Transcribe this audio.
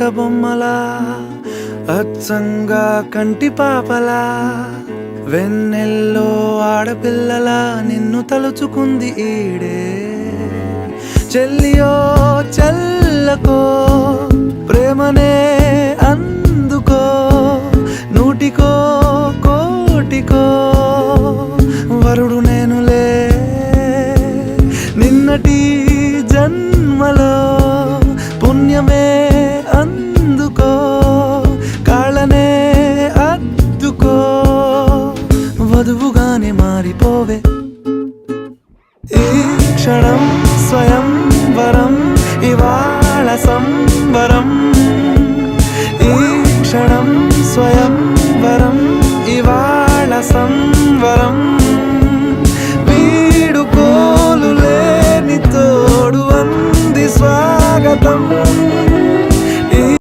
బుట్టబొమ్మలా అచ్చంగా కంటి పాపలా వెన్నెల్లో ఆడపిల్లలా నిన్ను తలుచుకుంది ఈడే చెల్లియో చెల్లకో ప్రేమనే అందుకో నూటికో కోటికో వరుడు నేనులే నిన్నటి జన్మలో పుణ్యమే అందుకో కాళ్ళనే అద్దుకో వధువుగానే మారిపోవే ఈ క్షణం స్వయంవరం ఇవాళ సంబరం ఈ క్షణం స్వయంవరం ఇవాళ సంవరం వీడుకోలు లేని తోడు అంది స్వాగతం